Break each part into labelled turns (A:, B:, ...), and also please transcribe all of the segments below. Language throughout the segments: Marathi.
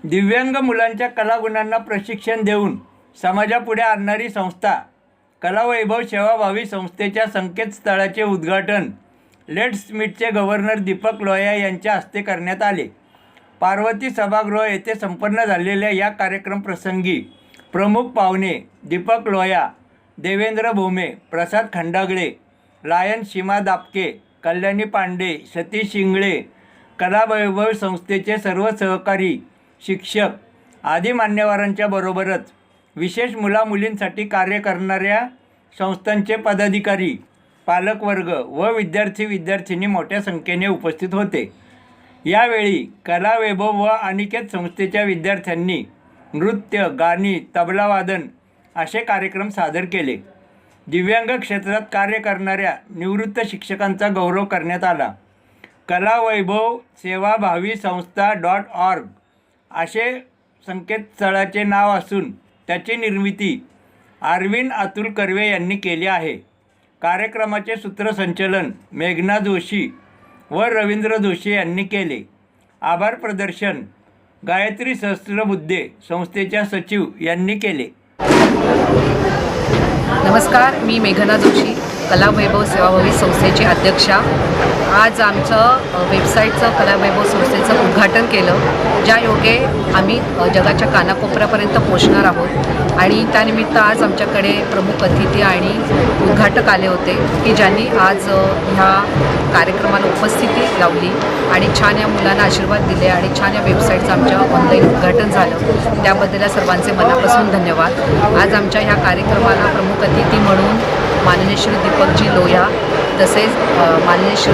A: दिव्यांग मुलांच्या कलागुणांना प्रशिक्षण देऊन समाजापुढे आणणारी संस्था कलावैभव सेवाभावी संस्थेच्या संकेतस्थळाचे उद्घाटन लेट्स मीटचे गव्हर्नर दीपक लोया यांच्या हस्ते करण्यात आले। पार्वती सभागृह येथे संपन्न झालेल्या या कार्यक्रमप्रसंगी प्रमुख पाहुणे दीपक लोया, देवेंद्र भोमे, प्रसाद खंडागळे, लायन सीमा दापके, कल्याणी पांडे, सतीश शिंगळे, कलावैभव संस्थेचे सर्व सहकारी, शिक्षक आदी मान्यवरांच्या बरोबरच विशेष मुलामुलींसाठी कार्य करणाऱ्या संस्थांचे पदाधिकारी, पालकवर्ग व विद्यार्थी-विद्यार्थिनी मोठ्या संख्येने उपस्थित होते। यावेळी कलावैभव व अनिकेत संस्थेच्या विद्यार्थ्यांनी नृत्य, गाणी, तबलावादन असे कार्यक्रम सादर केले। दिव्यांग क्षेत्रात कार्य करणाऱ्या निवृत्त शिक्षकांचा गौरव करण्यात आला। कलावैभव सेवाभावी संस्था .org असे संकेतस्थळाचे नाव असून त्याची निर्मिती अरविंद अतुल कर्वे यांनी केली आहे। कार्यक्रमाचे सूत्रसंचालन मेघना जोशी व रवींद्र जोशी यांनी केले। आभार प्रदर्शन गायत्री सहस्त्रबुद्धे संस्थेच्या सचिव यांनी केले।
B: नमस्कार, मी मेघना जोशी, कलावैभव सेवाभावी संस्थेची अध्यक्षा। आज आमचं वेबसाईटचं कलावैभव संस्थेचं उद्घाटन केलं, ज्या योगे आम्ही जगाच्या कानाकोपऱ्यापर्यंत पोहोचणार आहोत आणि त्यानिमित्त आज आमच्याकडे प्रमुख अतिथी आणि उद्घाटक आले होते की ज्यांनी आज ह्या कार्यक्रमाला उपस्थिती लावली आणि छान या मुलांना आशीर्वाद दिले आणि छान या वेबसाईटचं आमच्या ऑनलाईन उद्घाटन झालं। त्याबद्दल या सर्वांचे मनापासून धन्यवाद। आज आमच्या ह्या कार्यक्रमाला प्रमुख अतिथी म्हणून माननीय श्री दीपकजी लोया, तसेच माननीय श्री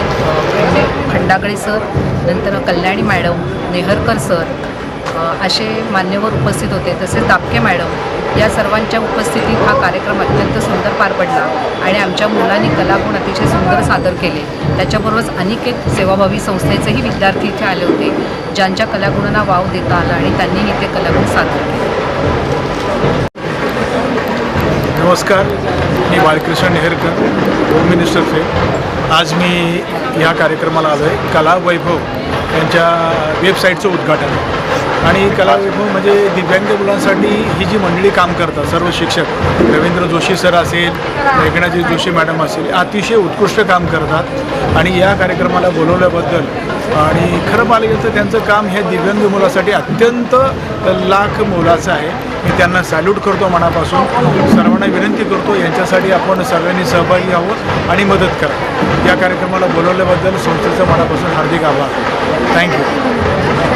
B: खंडागळे सर, नंतर कल्याणी मॅडम, नेहरकर सर असे मान्यवर उपस्थित होते। तसेच दापके मॅडम या सर्वांच्या उपस्थितीत हा कार्यक्रम अत्यंत सुंदर पार पडला आणि आमच्या मुलांनी कलागुण अतिशय सुंदर सादर केले। त्याच्याबरोबरच अनिकेत सेवाभावी संस्थेचेही विद्यार्थी इथे आले होते, ज्यांच्या कलागुणांना वाव देता आला आणि त्यांनी इथे कलागुण सादर केले।
C: नमस्कार, मी बाळकृष्ण नेहरकर, होम मिनिस्टर थे। आज मी ह्या कार्यक्रमाला आलो आहे। कलावैभव यांच्या वेबसाईटचं उद्घाटन आणि कलावैभव म्हणजे दिव्यांग मुलांसाठी ही जी मंडळी काम करतात, सर्व शिक्षक रवींद्र जोशी सर असेल, मेघनाजी जोशी मॅडम असेल, अतिशय उत्कृष्ट काम करतात आणि या कार्यक्रमाला बोलवल्याबद्दल आणि खरं पाहिलं गेलं तर त्यांचं काम हे दिव्यांग मुलासाठी अत्यंत लाख मोलाचं आहे। मी त्यांना सॅल्यूट करतो मनापासून। सर्वांना विनंती करतो यांच्यासाठी आपण सर्वांनी सहभागी व्हावं आणि मदत करा। या कार्यक्रमाला बोलवल्याबद्दल संस्थेचं मनापासून हार्दिक आभार। थँक्यू।